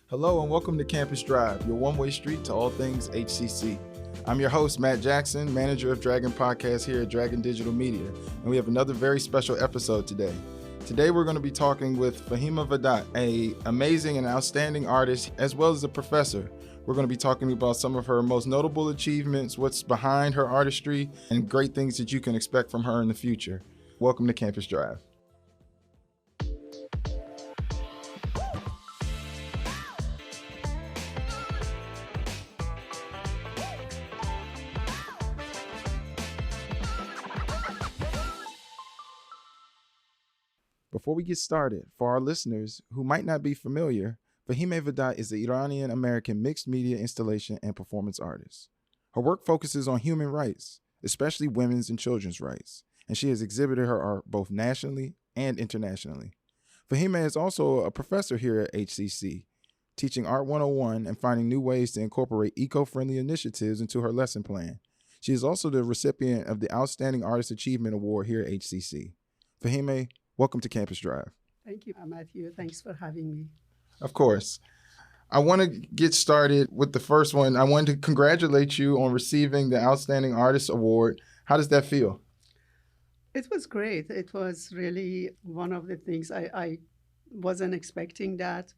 Hello and welcome to Campus Drive, your one-way street to all things HCC. I'm your host, Matt Jackson, manager of Dragon Podcast here at Dragon Digital Media, and we have another very special episode today. Today we're going to be talking with Fahimeh Vahdat, an amazing and outstanding artist, as well as a professor. We're going to be talking about some of her most notable achievements, what's behind her artistry, and great things that you can expect from her in the future. Welcome to Campus Drive. Before we get started, for our listeners who might not be familiar, Fahimeh Vahdat is the Iranian-American mixed media installation and performance artist. Her work focuses on human rights, especially women's and children's rights, and she has exhibited her art both nationally and internationally. Fahimeh is also a professor here at HCC, teaching Art 101 and finding new ways to incorporate eco-friendly initiatives into her lesson plan. She is also the recipient of the Outstanding Artist Achievement Award here at HCC. Fahimeh, welcome to Campus Drive. Thank you, Matthew. Thanks for having me. Of course. I want to get started with the first one. I wanted to congratulate you on receiving the Outstanding Artist Award. How does that feel? It was great. It was really one of the things I wasn't expecting that,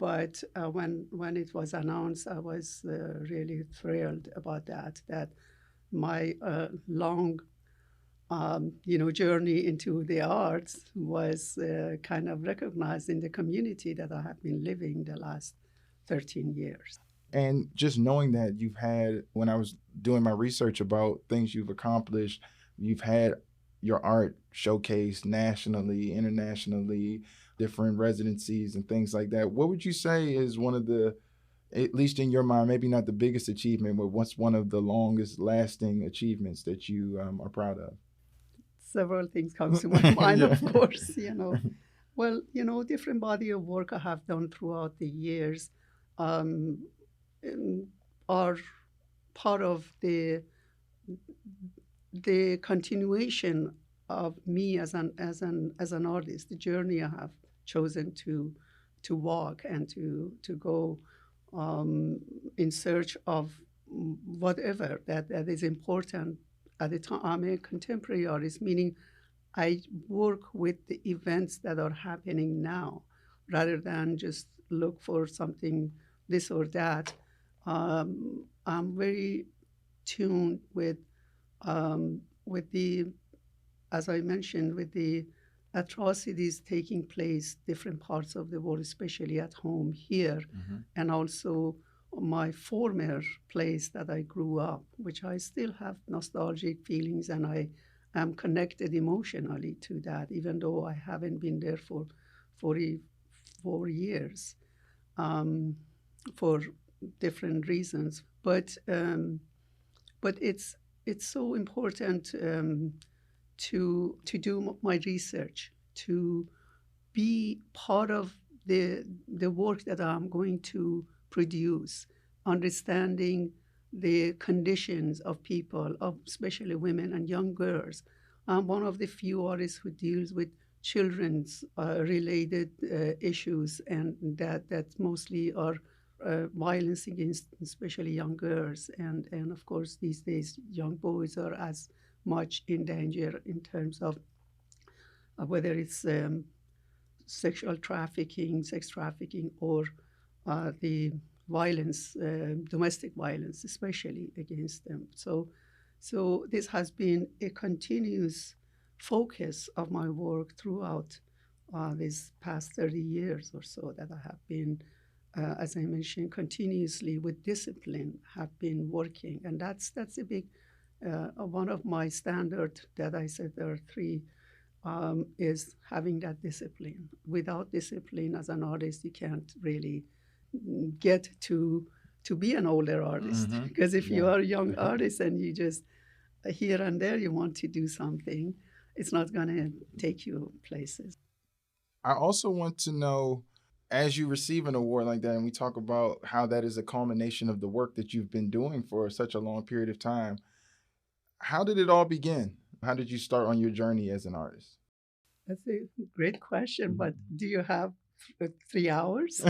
but when it was announced, I was really thrilled about that my long journey into the arts was kind of recognized in the community that I have been living the last 13 years. And just knowing that you've had, when I was doing my research about things you've accomplished, you've had your art showcased nationally, internationally, different residencies and things like that. What would you say is one of the, at least in your mind, maybe not the biggest achievement, but what's one of the longest lasting achievements that you are proud of? Several things come to my mind, Yeah. of course, Well, different body of work I have done throughout the years are part of the continuation of me as an artist, the journey I have chosen to walk and to go in search of whatever that is important. At the time, I'm a contemporary artist, meaning I work with the events that are happening now, rather than just look for something this or that. I'm very tuned with the, as I mentioned, with the atrocities taking place different parts of the world, especially at home here, and also my former place that I grew up, which I still have nostalgic feelings, and I am connected emotionally to that, even though I haven't been there for 44 years for different reasons. But it's so important to do my research, to be part of the work that I'm going to produce, understanding the conditions of people, of especially women and young girls. I'm one of the few artists who deals with children's related issues, and that mostly are violence against especially young girls. And of course, these days, young boys are as much in danger in terms of whether it's sexual trafficking, sex trafficking, or the violence, domestic violence, especially against them. So this has been a continuous focus of my work throughout these past 30 years or so, that I have been, as I mentioned, continuously with discipline, have been working. And that's a big, one of my standards that I said there are three, is having that discipline. Without discipline as an artist, you can't really get to be an older artist, because if you are a young artist and you just here and there you want to do something, it's not going to take you places. I also want to know, as you receive an award like that, and we talk about how that is a culmination of the work that you've been doing for such a long period of time, how did it all begin? How did you start on your journey as an artist? That's a great question, but do you have 3 hours.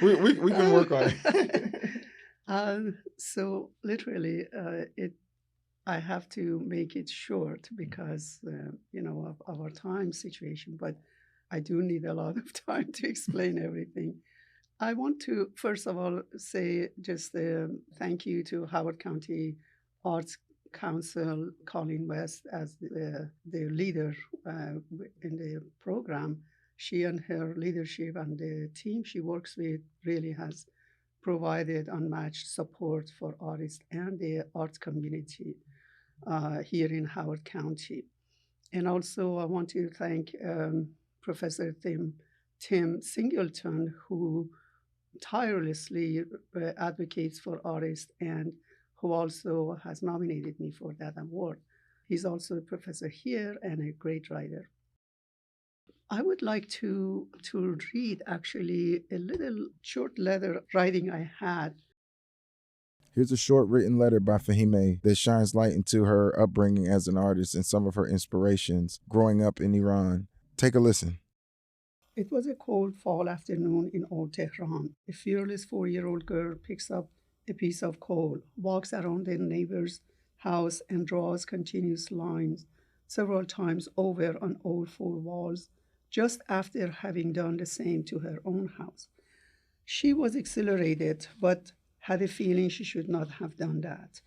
we can work on it. So literally, I have to make it short because of our time situation. But I do need a lot of time to explain everything. I want to first of all say just thank you to Howard County Arts Council, Colleen West, as the leader in the program. She and her leadership and the team she works with really has provided unmatched support for artists and the arts community here in Howard County. And also, I want to thank Professor Tim Singleton, who tirelessly advocates for artists and who also has nominated me for that award. He's also a professor here and a great writer. I would like to read actually a little short letter writing I had. Here's a short written letter by Fahimeh that shines light into her upbringing as an artist and some of her inspirations growing up in Iran. Take a listen. It was a cold fall afternoon in old Tehran. A fearless 4-year-old girl picks up a piece of coal, walks around the neighbor's house, and draws continuous lines several times over on all 4 walls, just after having done the same to her own house. She was exhilarated, but had a feeling she should not have done that.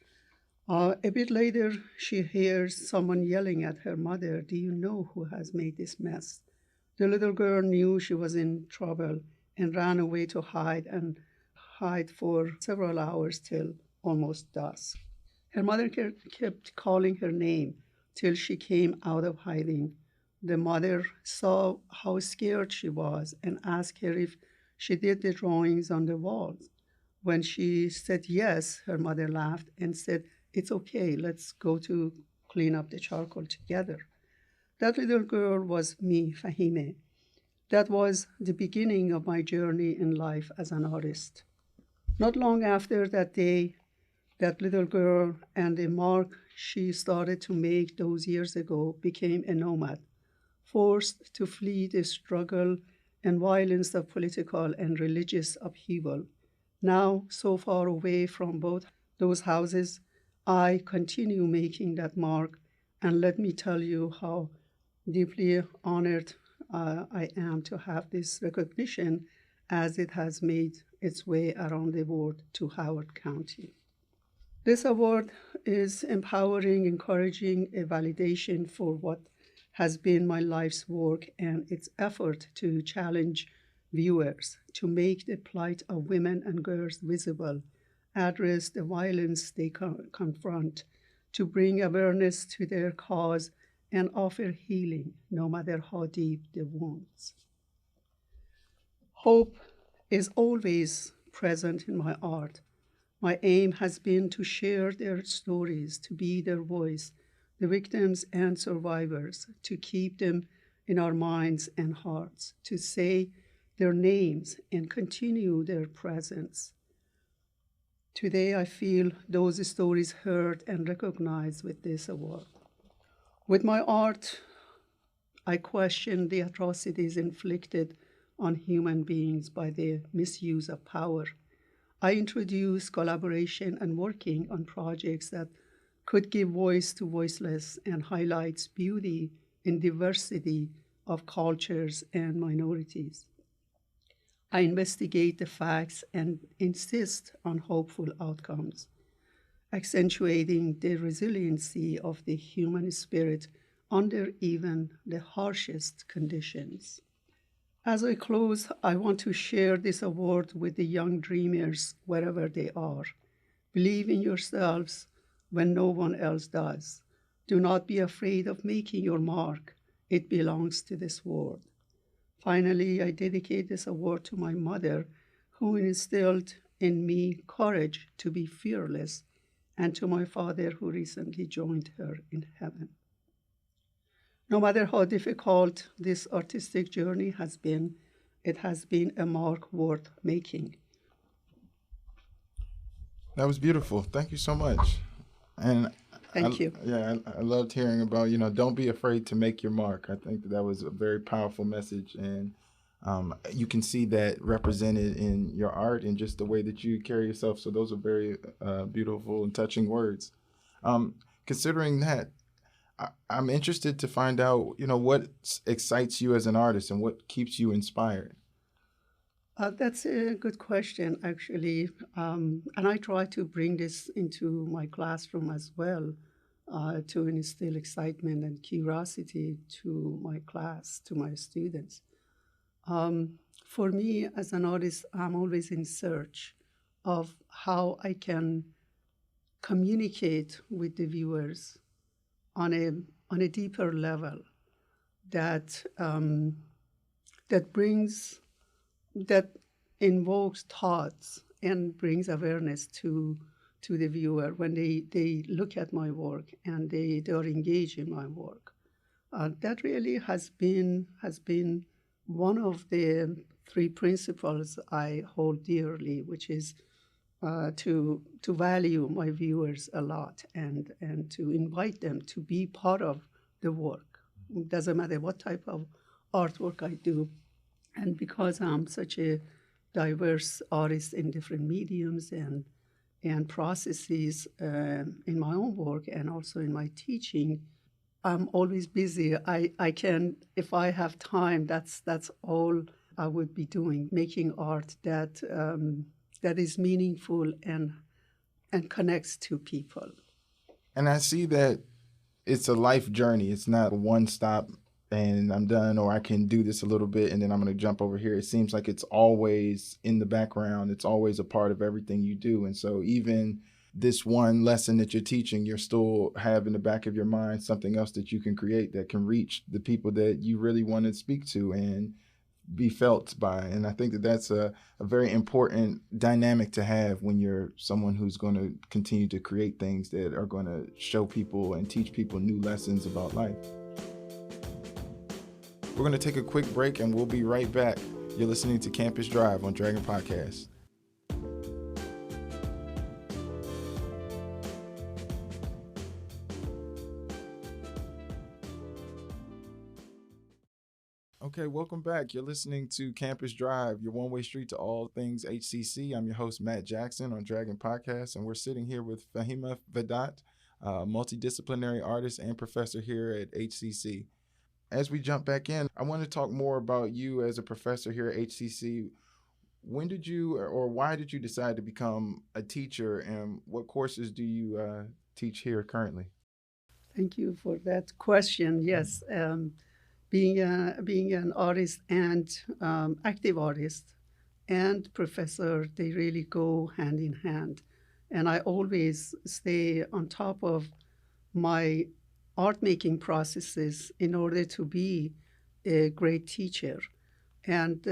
A bit later, she hears someone yelling at her mother, "Do you know who has made this mess?" The little girl knew she was in trouble and ran away to hide for several hours till almost dusk. Her mother kept calling her name till she came out of hiding. The mother saw how scared she was and asked her if she did the drawings on the walls. When she said yes, her mother laughed and said, "It's okay, let's go to clean up the charcoal together." That little girl was me, Fahimeh. That was the beginning of my journey in life as an artist. Not long after that day, that little girl and the mark she started to make those years ago became a nomad, forced to flee the struggle and violence of political and religious upheaval. Now, so far away from both those houses, I continue making that mark, and let me tell you how deeply honored I am to have this recognition as it has made its way around the world to Howard County. This award is empowering, encouraging, a validation for what has been my life's work and its effort to challenge viewers, to make the plight of women and girls visible, address the violence they confront, to bring awareness to their cause, and offer healing, no matter how deep the wounds. Hope is always present in my art. My aim has been to share their stories, to be their voice, the victims and survivors, to keep them in our minds and hearts, to say their names and continue their presence. Today, I feel those stories heard and recognized with this award. With my art, I question the atrocities inflicted on human beings by the misuse of power. I introduce collaboration and working on projects that could give voice to voiceless and highlights beauty in diversity of cultures and minorities. I investigate the facts and insist on hopeful outcomes, accentuating the resiliency of the human spirit under even the harshest conditions. As I close, I want to share this award with the young dreamers wherever they are. Believe in yourselves when no one else does. Do not be afraid of making your mark. It belongs to this world. Finally, I dedicate this award to my mother, who instilled in me courage to be fearless, and to my father, who recently joined her in heaven. No matter how difficult this artistic journey has been, it has been a mark worth making. That was beautiful. Thank you so much. And Thank you. I loved hearing about, don't be afraid to make your mark. I think that was a very powerful message. And You can see that represented in your art and just the way that you carry yourself. So those are very beautiful and touching words. Considering that, I'm interested to find out, what excites you as an artist and what keeps you inspired. That's a good question, actually. And I try to bring this into my classroom as well to instill excitement and curiosity to my class, to my students. For me, as an artist, I'm always in search of how I can communicate with the viewers on a deeper level that brings that invokes thoughts and brings awareness to the viewer when they look at my work and they are engaged in my work. That really has been one of the three principles I hold dearly, which is to value my viewers a lot and to invite them to be part of the work. It doesn't matter what type of artwork I do. And because I'm such a diverse artist in different mediums and processes in my own work and also in my teaching, I'm always busy. I can, if I have time, that's all I would be doing, making art that that is meaningful and connects to people. And I see that it's a life journey. It's not one stop and I'm done, or I can do this a little bit and then I'm going to jump over here. It seems like it's always in the background. It's always a part of everything you do. And so even this one lesson that you're teaching, you're still have in the back of your mind something else that you can create that can reach the people that you really want to speak to and be felt by. And I think that that's a very important dynamic to have when you're someone who's going to continue to create things that are going to show people and teach people new lessons about life. We're going to take a quick break and we'll be right back. You're listening to Campus Drive on Dragon Podcast. Okay, welcome back. You're listening to Campus Drive, your one-way street to all things HCC. I'm your host, Matt Jackson on Dragon Podcast, and we're sitting here with Fahimeh Vahdat, multidisciplinary artist and professor here at HCC. As we jump back in, I want to talk more about you as a professor here at HCC. When did you or why did you decide to become a teacher, and what courses do you teach here currently? Thank you for that question. Yes, being an artist and active artist and professor, they really go hand in hand. And I always stay on top of my art making processes in order to be a great teacher, and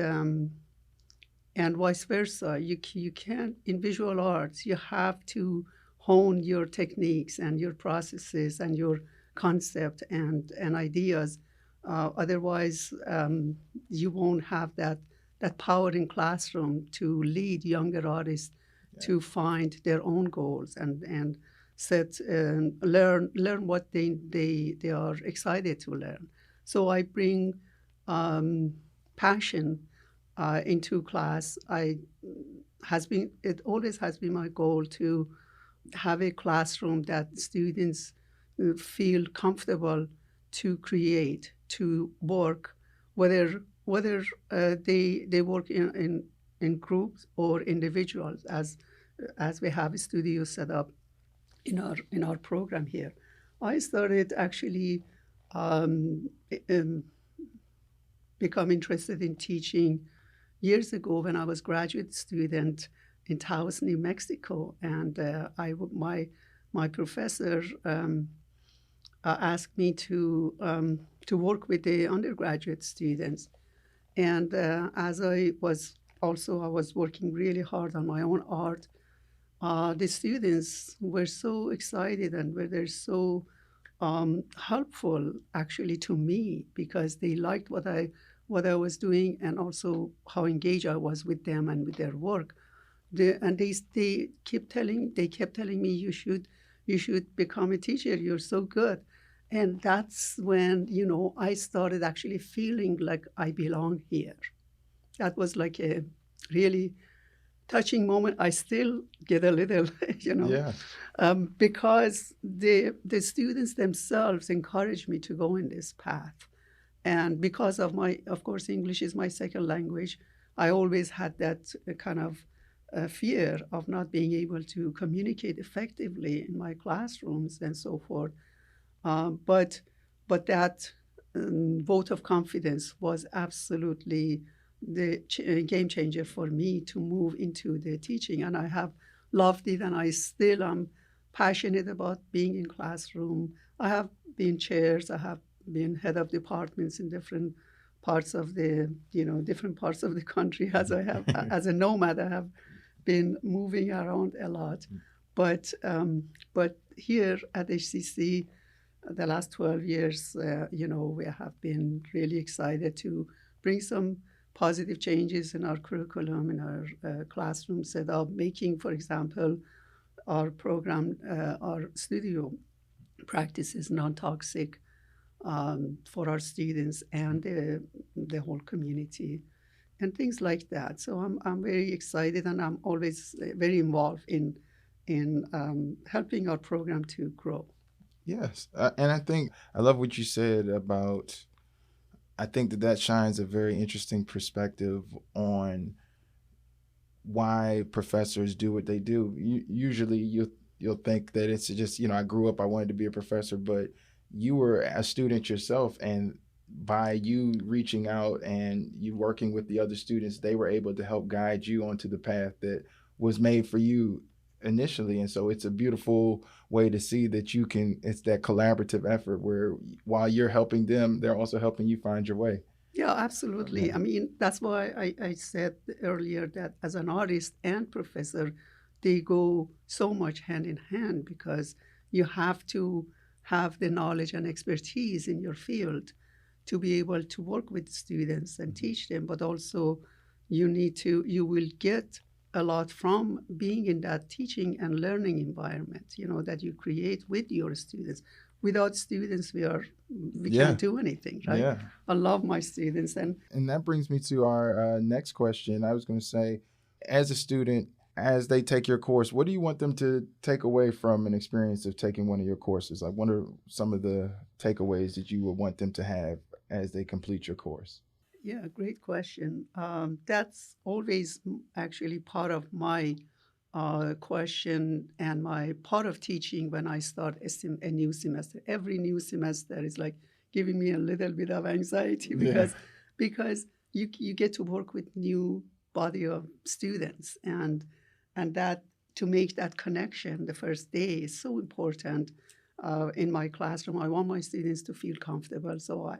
vice versa. You can't, in visual arts, you have to hone your techniques and your processes and your concept and ideas. Otherwise, you won't have that power in classroom to lead younger artists to find their own goals and set learn what they are excited to learn. So I bring passion into class. It always has been my goal to have a classroom that students feel comfortable to create, to work, whether they work in groups or individuals, as we have a studio set up in our program here. I started actually become interested in teaching years ago when I was graduate student in Taos, New Mexico, and my professor asked me to work with the undergraduate students, and as I was working really hard on my own art. The students were so excited and they're so helpful actually to me because they liked what I was doing and also how engaged I was with them and with their work. They kept telling me you should become a teacher. You're so good, and that's when I started actually feeling like I belong here. that was like a really touching moment. I still get a little, Yeah. because the students themselves encouraged me to go in this path. And because of of course, English is my second language, I always had that kind of fear of not being able to communicate effectively in my classrooms and so forth. But that vote of confidence was absolutely the game changer for me to move into the teaching, and I have loved it, and I still am passionate about being in classroom. I have been chairs, I have been head of departments in different parts of the different parts of the country, as I have as a nomad. I have been moving around a lot, but here at HCC, the last 12 years, we have been really excited to bring some positive changes in our curriculum, in our classroom setup, making, for example, our program, our studio practices non-toxic for our students and the whole community, and things like that. So I'm very excited, and I'm always very involved in helping our program to grow. Yes. And I think I love what you said about, I think that shines a very interesting perspective on why professors do what they do. Usually you'll think that it's just, I grew up, I wanted to be a professor, but you were a student yourself, and by you reaching out and you working with the other students, they were able to help guide you onto the path that was made for you initially. And so it's a beautiful way to see that it's that collaborative effort where while you're helping them, they're also helping you find your way. Yeah, absolutely. Yeah. I mean, that's why I said earlier that as an artist and professor, they go so much hand in hand, because you have to have the knowledge and expertise in your field to be able to work with students and teach them, but also you will get a lot from being in that teaching and learning environment, that you create with your students. Without students, we Yeah. can't do anything, right? Yeah. I love my students. And that brings me to our next question. I was going to say, as a student, as they take your course, what do you want them to take away from an experience of taking one of your courses? Like, what are some of the takeaways that you would want them to have as they complete your course? Yeah, great question. That's always actually part of my question and my part of teaching when I start a new semester. Every new semester is like giving me a little bit of anxiety because you get to work with new body of students, and that to make that connection the first day is so important. In my classroom, I want my students to feel comfortable, so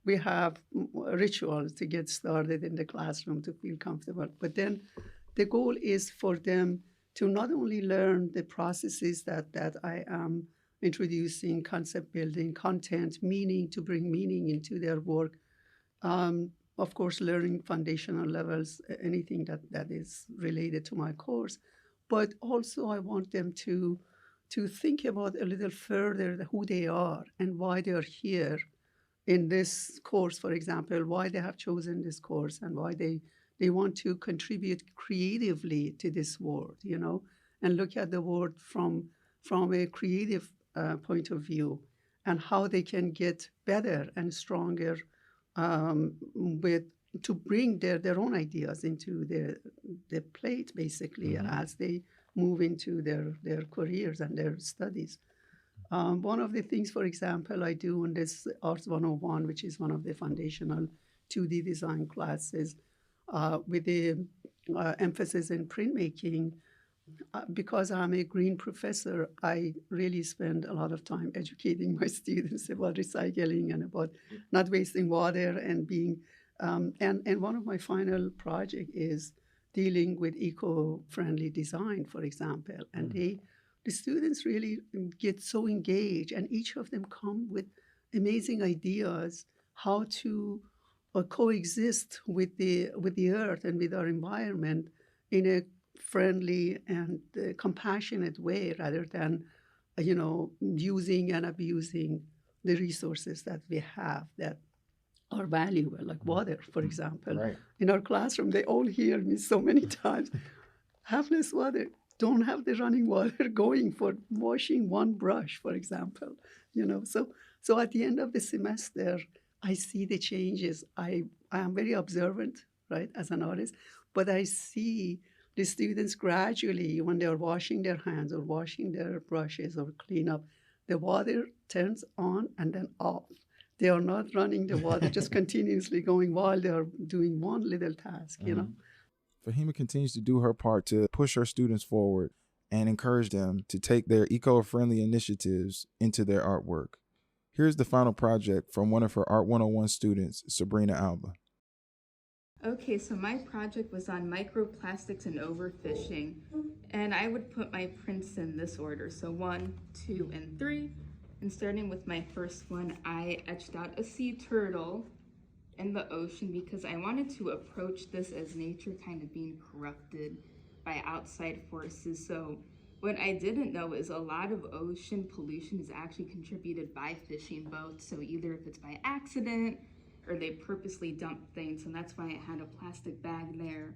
we have rituals to get started in the classroom to feel comfortable. But then the goal is for them to not only learn the processes that I am introducing, concept building, content, meaning, to bring meaning into their work. Of course, learning foundational levels, anything that is related to my course. But also I want them to think about a little further who they are and why they are here in this course, for example, why they have chosen this course and why they want to contribute creatively to this world, and look at the world from a creative point of view, and how they can get better and stronger with to bring their own ideas into the plate, basically, as they move into their careers and their studies. One of the things, for example, I do in this Arts 101, which is one of the foundational 2D design classes, with the emphasis in printmaking. Because I'm a green professor, I really spend a lot of time educating my students about recycling and about not wasting water and being. And one of my final project is dealing with eco-friendly design, for example, and the students really get so engaged, and each of them come with amazing ideas how to coexist with the earth and with our environment in a friendly and compassionate way, rather than using and abusing the resources that we have. That are valuable, like water, for example. Right. In our classroom, they all hear me so many times, have less water. Don't have the running water going for washing one brush, for example. So at the end of the semester, I see the changes. I am very observant, right, as an artist, but I see the students gradually, when they're washing their hands or washing their brushes or clean up, the water turns on and then off. They are not running the water just continuously going while they are doing one little task. Fahimeh continues to do her part to push her students forward and encourage them to take their eco-friendly initiatives into their artwork. Here's the final project from one of her Art 101 students, Sabrina Alba. Okay, so my project was on microplastics and overfishing, and I would put my prints in this order, so 1, 2, and 3. And starting with my first one, I etched out a sea turtle in the ocean because I wanted to approach this as nature kind of being corrupted by outside forces. So what I didn't know is a lot of ocean pollution is actually contributed by fishing boats. So either if it's by accident or they purposely dump things, and that's why I had a plastic bag there.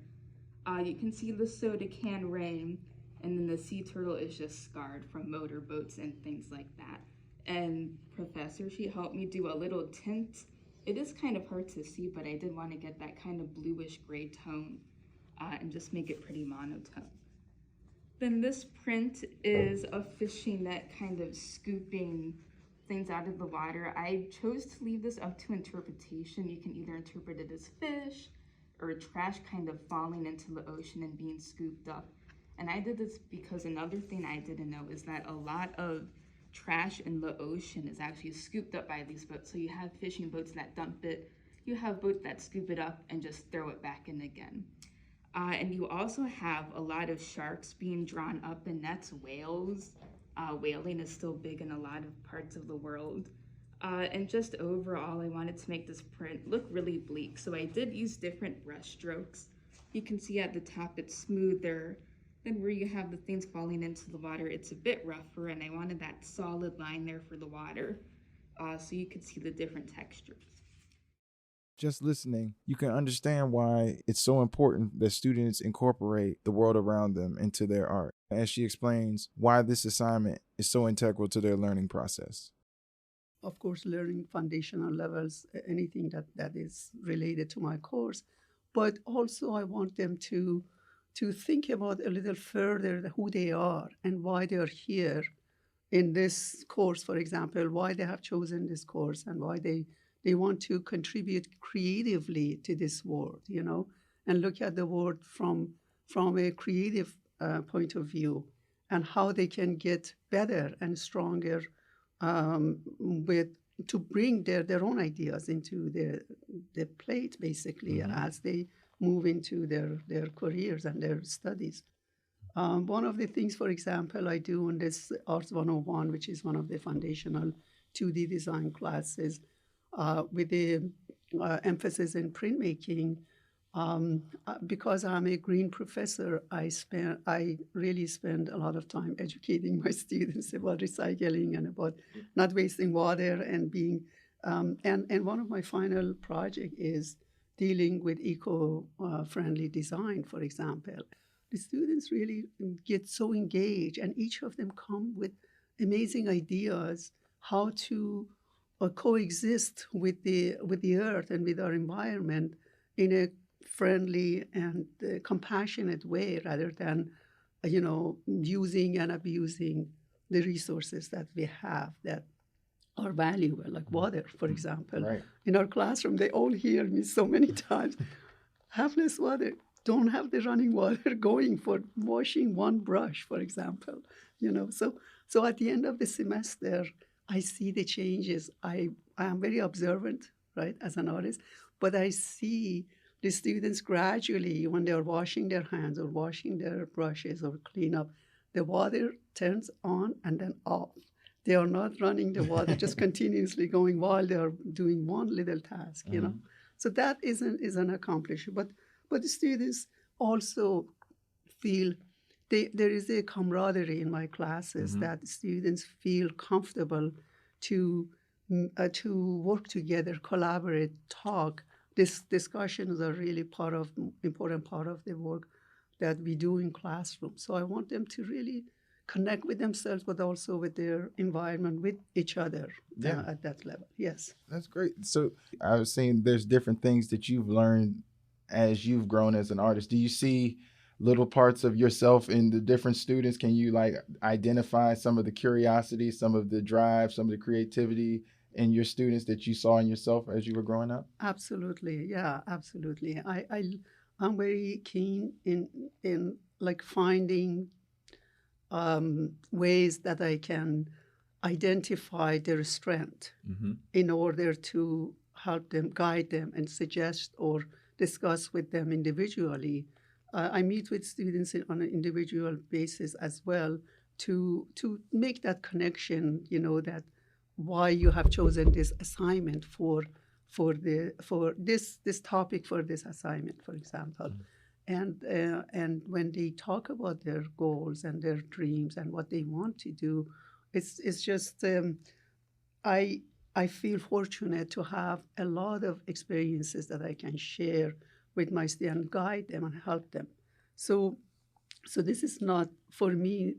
You can see the soda can ring, and then the sea turtle is just scarred from motor boats and things like that. And Professor, she helped me do a little tint. It is kind of hard to see, but I did want to get that kind of bluish gray tone and just make it pretty monotone. Then this print is a fishing net kind of scooping things out of the water. I chose to leave this up to interpretation. You can either interpret it as fish or trash kind of falling into the ocean and being scooped up. And I did this because another thing I didn't know is that a lot of trash in the ocean is actually scooped up by these boats. So you have fishing boats that dump it, you have boats that scoop it up and just throw it back in again. And you also have a lot of sharks being drawn up in nets, whales. Whaling is still big in a lot of parts of the world. And just overall, I wanted to make this print look really bleak. So I did use different brush strokes. You can see at the top it's smoother. Then where you have the things falling into the water, it's a bit rougher, and I wanted that solid line there for the water so you could see the different textures. Just listening, you can understand why it's so important that students incorporate the world around them into their art, as she explains why this assignment is so integral to their learning process. Of course, learning foundational levels, anything that is related to my course, but also I want them to think about a little further who they are and why they are here in this course, for example, why they have chosen this course and why they want to contribute creatively to this world, and look at the world from a creative point of view and how they can get better and stronger to bring their own ideas into the plate, basically, as they move into their careers and their studies. One of the things, for example, I do in this Arts 101, which is one of the foundational 2D design classes, with the emphasis in printmaking, because I'm a green professor, I really spend a lot of time educating my students about recycling and about not wasting water and being, and one of my final project is dealing with eco-friendly design, for example. The students really get so engaged, and each of them come with amazing ideas how to coexist with the earth and with our environment in a friendly and compassionate way, rather than using and abusing the resources that we have that are valuable, like water, for example. Right. In our classroom, they all hear me so many times, have less water. Don't have the running water going for washing one brush, for example. So at the end of the semester, I see the changes. I am very observant, right, as an artist, but I see the students gradually, when they're washing their hands or washing their brushes or clean up, the water turns on and then off. They are not running the water just continuously going while they are doing one little task, So that is an accomplishment. But the students also feel there is a camaraderie in my classes, that students feel comfortable to to work together, collaborate, talk. This discussions are really important part of the work that we do in classrooms. So I want them to really connect with themselves, but also with their environment, with each other at that level. Yes. That's great. So I was saying there's different things that you've learned as you've grown as an artist. Do you see little parts of yourself in the different students? Can you like identify some of the curiosity, some of the drive, some of the creativity in your students that you saw in yourself as you were growing up? Absolutely. Yeah, absolutely. I'm very keen in like finding ways that I can identify their strength in order to help them, guide them, and suggest or discuss with them individually. I meet with students on an individual basis as well to make that connection. That why you have chosen this assignment for this topic for this assignment, for example. And when they talk about their goals and their dreams and what they want to do, it's just I feel fortunate to have a lot of experiences that I can share with my students, guide them and help them. So this is not for me.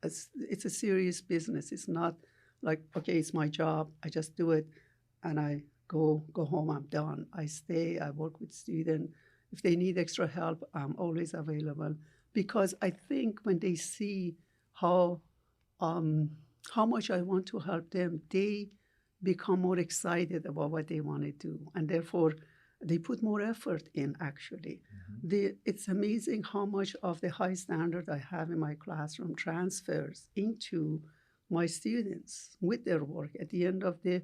It's a serious business. It's not like, okay, it's my job. I just do it, and I go home. I'm done. I stay. I work with students. If they need extra help, I'm always available, because I think when they see how much I want to help them, they become more excited about what they want to do, and therefore they put more effort in. Actually, it's amazing how much of the high standard I have in my classroom transfers into my students with their work. At the end of the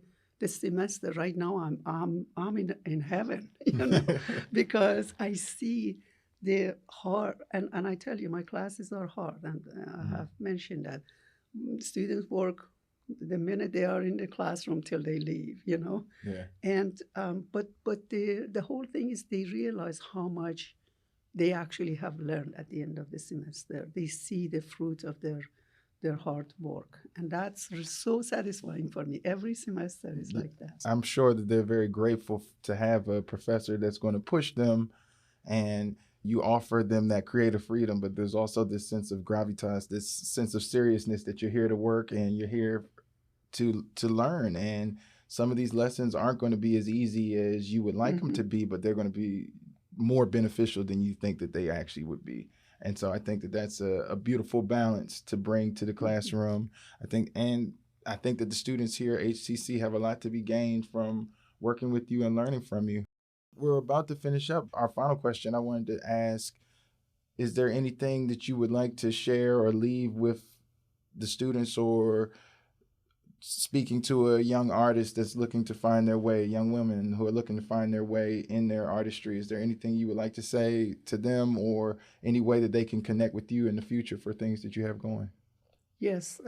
semester, right now I'm in heaven, because I see the hard, and I tell you, my classes are hard, and I have mentioned that students work the minute they are in the classroom till they leave. And but the whole thing is they realize how much they actually have learned at the end of the semester. They see the fruit of their hard work, and that's so satisfying for me. Every semester is like that. I'm sure that they're very grateful to have a professor that's going to push them, and you offer them that creative freedom, but there's also this sense of gravitas, this sense of seriousness that you're here to work and you're here to learn. And some of these lessons aren't going to be as easy as you would like them to be, but they're going to be more beneficial than you think that they actually would be. And so I think that that's a beautiful balance to bring to the classroom. I think that the students here at HCC have a lot to be gained from working with you and learning from you. We're about to finish up. Our final question I wanted to ask, is there anything that you would like to share or leave with the students, or speaking to a young artist that's looking to find their way, young women who are looking to find their way in their artistry? Is there anything you would like to say to them, or any way that they can connect with you in the future for things that you have going? Yes.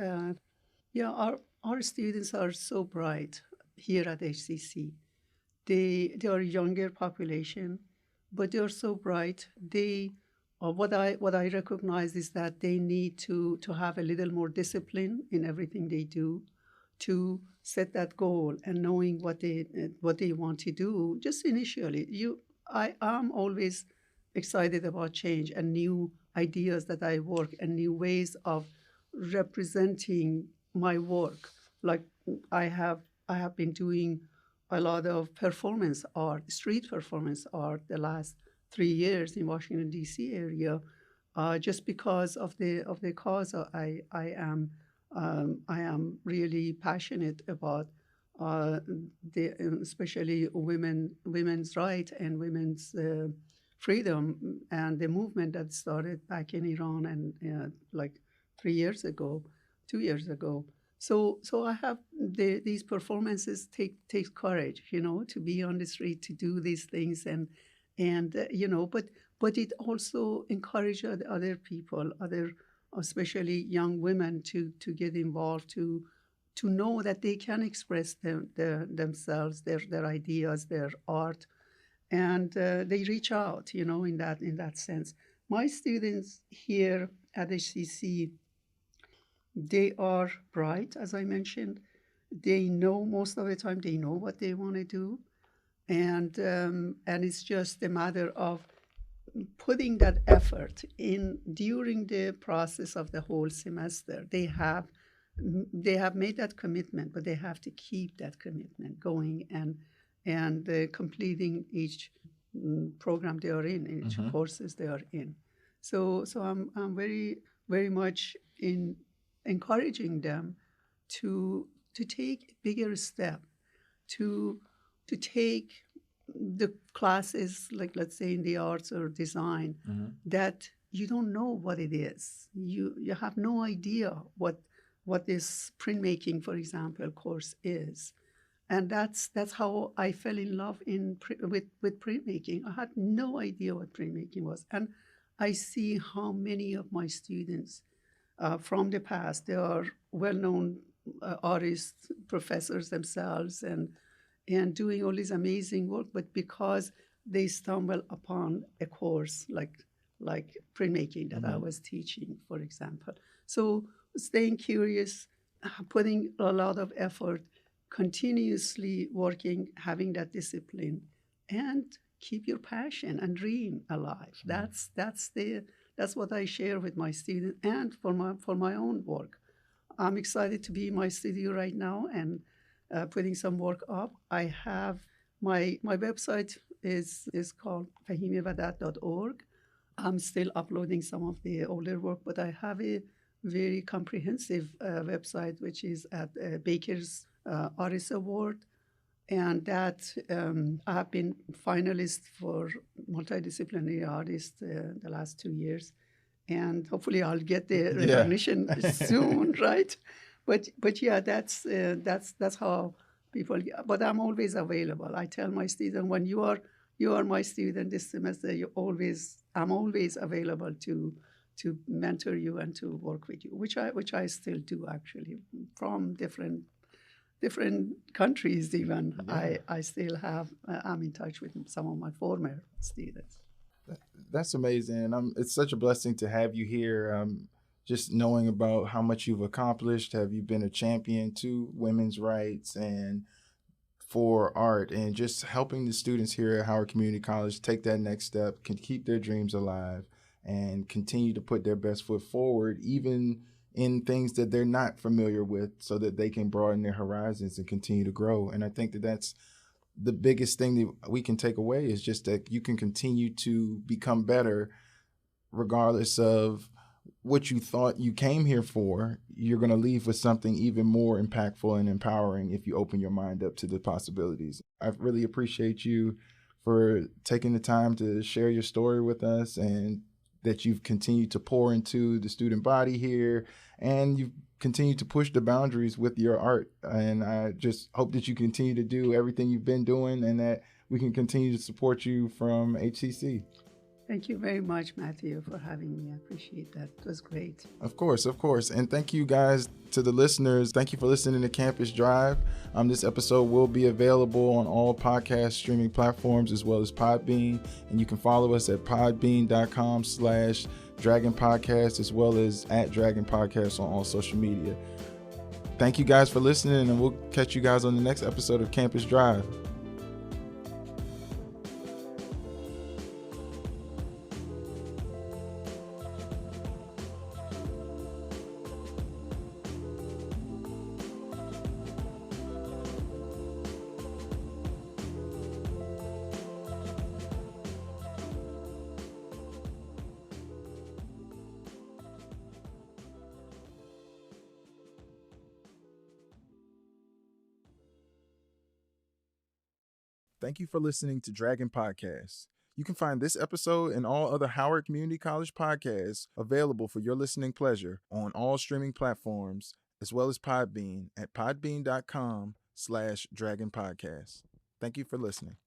Our students are so bright here at HCC. They are a younger population, but they are so bright. What I recognize is that they need to have a little more discipline in everything they do, to set that goal and knowing what they want to do. Just initially, I am always excited about change and new ideas that I work and new ways of representing my work. Like I have been doing a lot of performance art, street performance art, the last 3 years in Washington D.C. area, just because of the cause I am really passionate about, especially women's right and women's freedom, and the movement that started back in Iran and like 2 years ago. So I have these performances take courage, to be on the street, to do these things, and but it also encourages other people, especially young women, to get involved, to know that they can express themselves, their ideas, their art, and they reach out, in that sense. My students here at HCC, they are bright, as I mentioned. they know, most of the time they know what they want to do, and it's just a matter of putting that effort in during the process of the whole semester. They have made that commitment, but they have to keep that commitment going and completing each program they are in, each courses they are in. So I'm very very much in encouraging them to take a bigger step, to take the classes, like let's say in the arts or design, that you don't know what it is. You have no idea what this printmaking, for example, course is. And that's how I fell in love with printmaking. I had no idea what printmaking was, and I see how many of my students from the past, they are well-known artists, professors themselves, and doing all this amazing work, but because they stumble upon a course like printmaking that I was teaching, for example. So staying curious, putting a lot of effort, continuously working, having that discipline, and keep your passion and dream alive. That's what I share with my students and for my own work. I'm excited to be in my studio right now and putting some work up. I have my website is called fahimehvahdat.org. I'm still uploading some of the older work, but I have a very comprehensive website, which is at Baker's Artist Award, and that I have been finalist for multidisciplinary artist the last 2 years, and hopefully I'll get the recognition soon, right? But yeah, that's how people. But I'm always available. I tell my student, when you are my student this semester, I'm always available to mentor you and to work with you, which I still do actually, from different countries even. I still have, I'm in touch with some of my former students. That's amazing. And it's such a blessing to have you here. Just knowing about how much you've accomplished. Have you been a champion to women's rights and for art, and just helping the students here at Howard Community College take that next step, can keep their dreams alive and continue to put their best foot forward, even in things that they're not familiar with, so that they can broaden their horizons and continue to grow. And I think that that's the biggest thing that we can take away, is just that you can continue to become better regardless of what you thought you came here for. You're going to leave with something even more impactful and empowering if you open your mind up to the possibilities. I really appreciate you for taking the time to share your story with us, and that you've continued to pour into the student body here, and you've continued to push the boundaries with your art. And I just hope that you continue to do everything you've been doing, and that we can continue to support you from HCC. Thank you very much, Matthew, for having me. I appreciate that. It was great. Of course. And thank you guys, to the listeners. Thank you for listening to Campus Drive. This episode will be available on all podcast streaming platforms as well as Podbean. And you can follow us at podbean.com/Dragon Podcast, as well as at Dragon Podcast on all social media. Thank you guys for listening, and we'll catch you guys on the next episode of Campus Drive. Thank you for listening to Dragon Podcast. You can find this episode and all other Howard Community College podcasts available for your listening pleasure on all streaming platforms, as well as Podbean at podbean.com/Dragon Podcast. Thank you for listening.